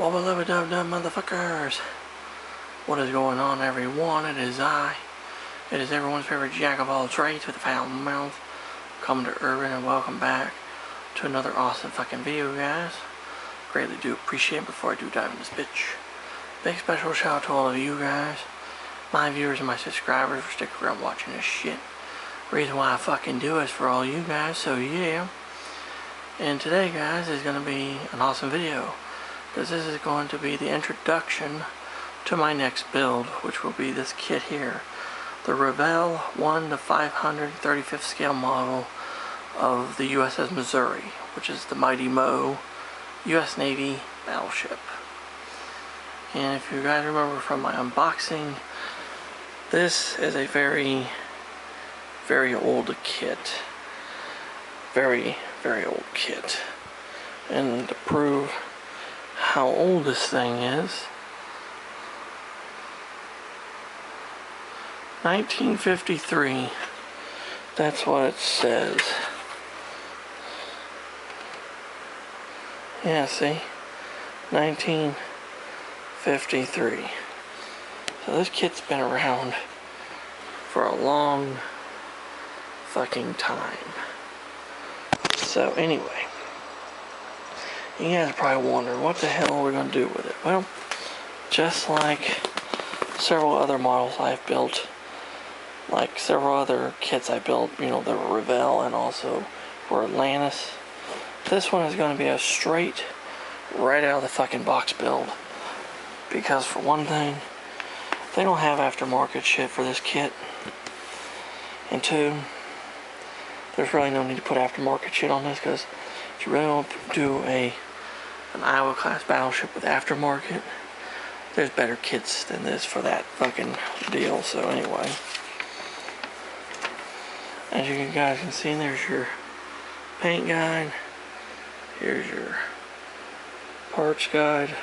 Wubba lubba dub dub motherfuckers. What is going on, everyone? It is I. It is everyone's favorite jack of all trades with a foul mouth. Coming to Urban, and welcome back to another awesome fucking video, guys. Greatly do appreciate it. Before I do dive in this bitch, big special shout out to all of you guys, my viewers and my subscribers, for sticking around watching this shit. Reason why I fucking do is for all you guys, so yeah. And today, guys, is going to be an awesome video, because this is going to be the introduction to my next build, which will be this kit here, the Revell 1 to 535th scale model of the USS Missouri, which is the Mighty Mo US Navy battleship. And if you guys remember from my unboxing, this is a very, very old kit. Very old kit. And to prove how old this thing is, 1953. That's what it says. Yeah, see? 1953. So this kit's been around for a long fucking time. So anyway, you guys are probably wondering, what the hell are we going to do with it? Well, just like several other models I've built, like several other kits I built, you know, the Revell and also for Atlantis, this one is going to be a straight, right out of the fucking box build. Because for one thing, they don't have aftermarket shit for this kit. And two, there's really no need to put aftermarket shit on this, because if you really want to do an Iowa class battleship with aftermarket, there's better kits than this for that fucking deal. So anyway, as you guys can see, there's your paint guide. Here's your parts guide.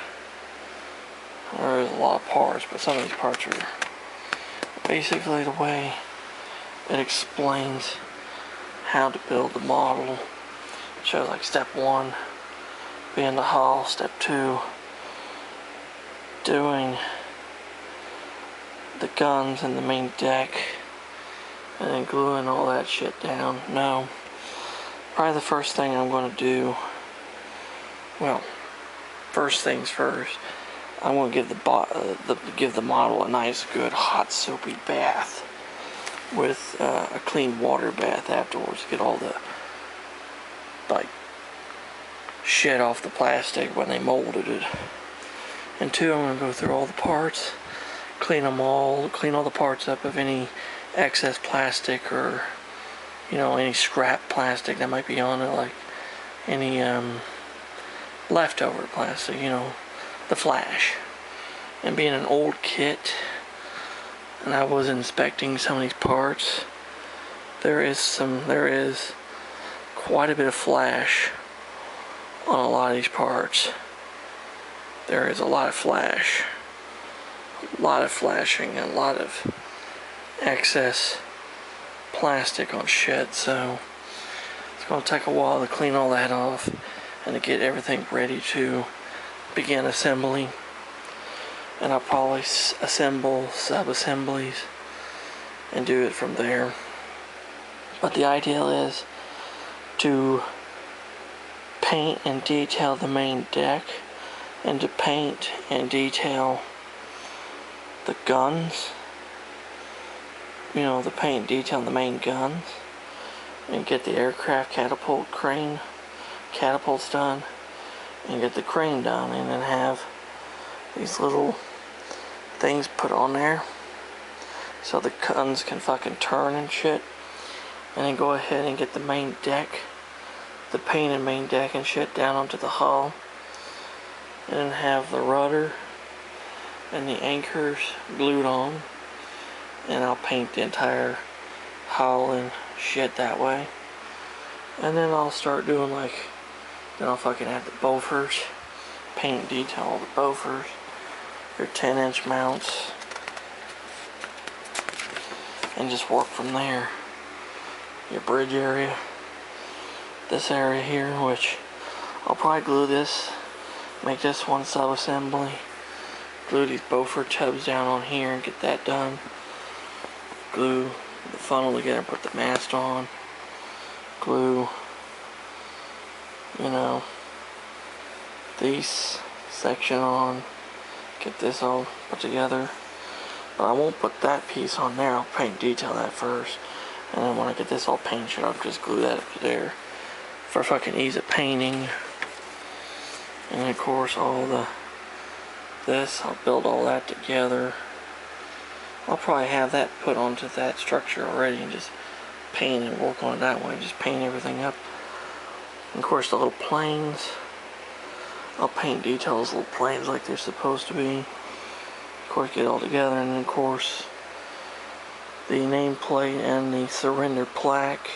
There's a lot of parts, but some of these parts are basically the way it explains how to build the model. It shows like step 1 being the hull, step 2 doing the guns and the main deck, and then gluing all that shit down. No, probably the first thing I'm going to do, well, first things first, I'm going to give the model a nice, good, hot, soapy bath with a clean water bath afterwards. Get all the shit off the plastic when they molded it. And two, I'm going to go through all the parts, clean all the parts up of any excess plastic, or you know, any scrap plastic that might be on it, like any leftover plastic, you know, the flash. And being an old kit, and I was inspecting some of these parts, there is quite a bit of flash on a lot of these parts. There is a lot of flash, a lot of flashing, and a lot of excess plastic on shit, so it's going to take a while to clean all that off and to get everything ready to begin assembly. And I'll probably assemble sub-assemblies and do it from there. But the ideal is to paint and detail the main deck, and to paint and detail the guns, you know, the paint and detail the main guns, and get the aircraft crane catapults done, and get the crane done, and then have these little things put on there so the guns can fucking turn and shit, and then go ahead and get the main deck, the painted main deck and shit, down onto the hull, and then have the rudder and the anchors glued on, and I'll paint the entire hull and shit that way. And then I'll start doing then I'll fucking have the bowfers, paint and detail all the bowfers, your 10-inch mounts, and just work from there. Your bridge area, this area here, which I'll probably glue this make this one sub-assembly, glue these Beaufort tubs down on here and get that done, glue the funnel together and put the mast on, glue, you know, these section on, get this all put together. But I won't put that piece on there, I'll paint detail that first, and then when I get this all painted I'll just glue that up there for fucking ease of painting. And of course all this, I'll build all that together. I'll probably have that put onto that structure already and just paint and work on it that way, just paint everything up. And of course the little planes, I'll paint details little planes like they're supposed to be. Of course get it all together, and then of course the nameplate and the surrender plaque,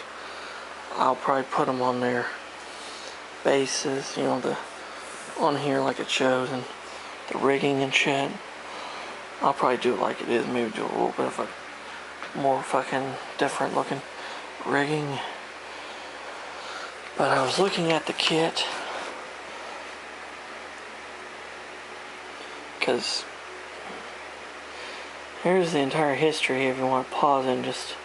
I'll probably put them on their bases, you know, on here like it shows, and the rigging and shit. I'll probably do it like it is, maybe do a little bit of a more fucking different looking rigging. But I was looking at the kit, because here's the entire history if you want to pause and just,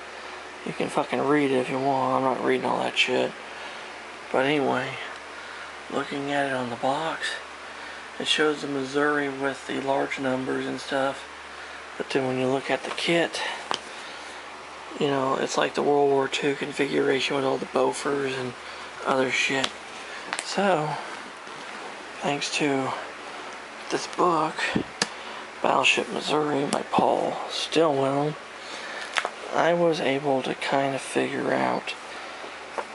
you can fucking read it if you want. I'm not reading all that shit. But anyway, looking at it on the box, it shows the Missouri with the large numbers and stuff. But then when you look at the kit, you know, it's like the World War II configuration with all the Beauforts and other shit. So, thanks to this book, Battleship Missouri by Paul Stillwell, I was able to kind of figure out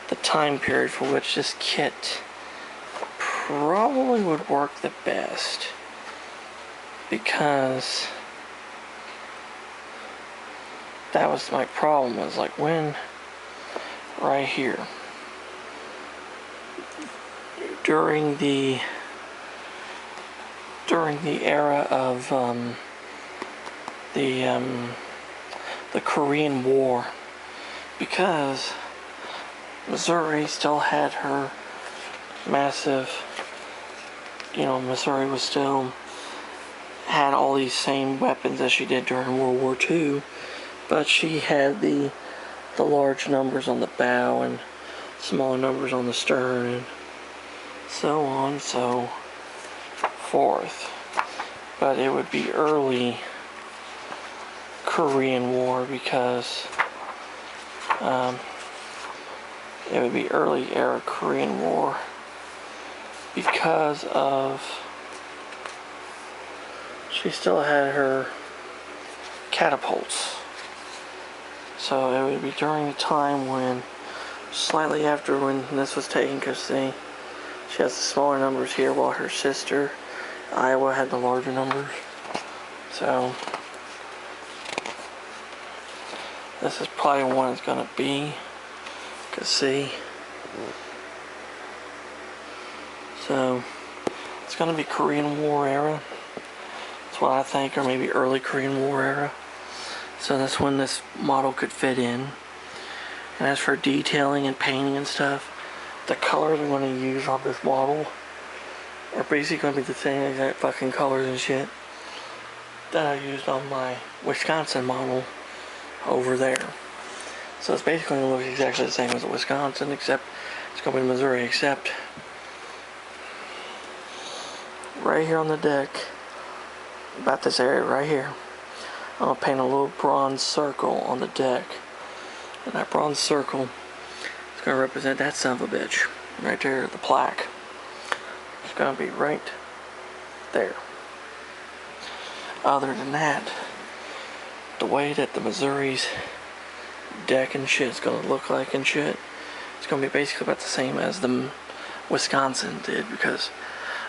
the time period for which this kit probably would work the best, because that was my problem, was like when, right here, during the era of the Korean War, because Missouri still had her massive, you know, Missouri was still had all these same weapons as she did during World War II, but she had the large numbers on the bow and smaller numbers on the stern and so on, so forth. But it would be early Korean War, because it would be early era Korean War because of she still had her catapults. So it would be during the time when, slightly after when this was taken, because see, she has the smaller numbers here while her sister Iowa had the larger numbers. So this is probably when it's gonna be, cause see, so it's gonna be Korean War era. That's what I think, or maybe early Korean War era. So that's when this model could fit in. And as for detailing and painting and stuff, the colors I'm going to use on this model are basically going to be the same exact fucking colors and shit that I used on my Wisconsin model over there. So it's basically going to look exactly the same as the Wisconsin, except it's going to be Missouri, except right here on the deck, about this area right here, I'm going to paint a little bronze circle on the deck. And that bronze circle is going to represent that son of a bitch. Right there, the plaque. It's going to be right there. Other than that, the way that the Missouri's deck and shit is going to look like and shit, it's going to be basically about the same as the Wisconsin did, because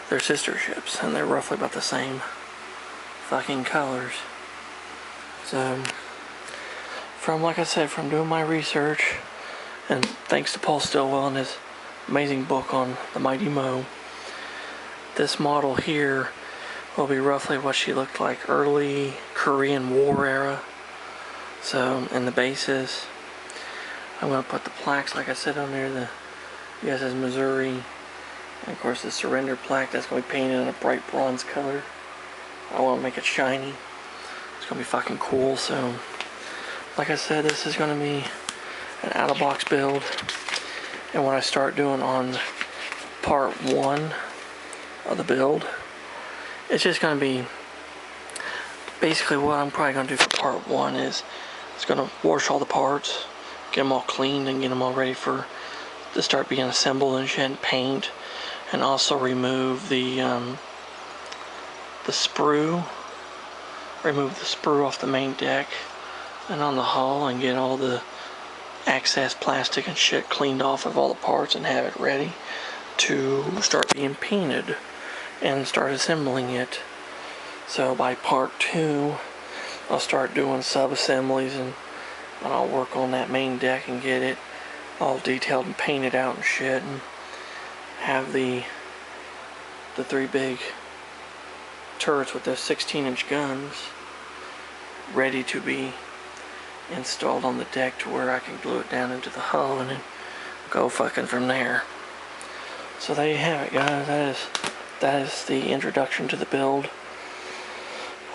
they're sister ships and they're roughly about the same fucking colors. So, from, like I said, from doing my research, and thanks to Paul Stillwell and his amazing book on the Mighty Mo, this model here will be roughly what she looked like early Korean War era. So, in the bases, I'm going to put the plaques, like I said, on there, the USS Missouri And of course the surrender plaque, that's going to be painted in a bright bronze color. I want to make it shiny. It's going to be fucking cool. So, like I said, this is going to be an out-of-box build. And when I start doing on part 1 of the build, it's just going to be basically what I'm probably going to do for part 1 is it's going to wash all the parts, get them all cleaned and get them all ready for to start being assembled and shit, and paint, and also remove the sprue, off the main deck and on the hull, and get all the excess plastic and shit cleaned off of all the parts and have it ready to start being painted and start assembling it. So by part 2, I'll start doing sub-assemblies, and I'll work on that main deck and get it all detailed and painted out and shit, and have the 3 big turrets with those 16-inch guns ready to be installed on the deck to where I can glue it down into the hull and then go fucking from there. So there you have it, guys. That is the introduction to the build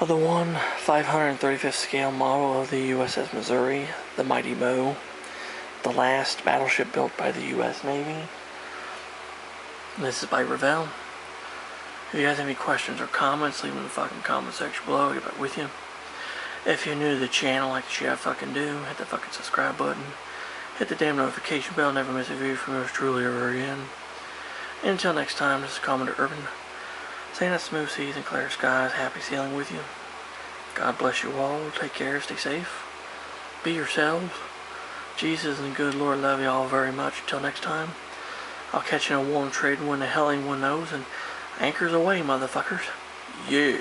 of the 1/535th scale model of the USS Missouri, the Mighty Mo, the last battleship built by the U.S. Navy. And this is by Revell. If you guys have any questions or comments, leave them in the fucking comment section below. I'll get back with you. If you're new to the channel, like the shit I fucking do, hit the fucking subscribe button. Hit the damn notification bell. Never miss a video from yours truly ever again. And until next time, this is Commander Urban, saying that smooth seas and clear skies, happy sailing with you. God bless you all. Take care. Stay safe. Be yourselves. Jesus and good Lord love you all very much. Until next time, I'll catch you in a warm trade when the hell anyone knows. And anchors away, motherfuckers. Yeah.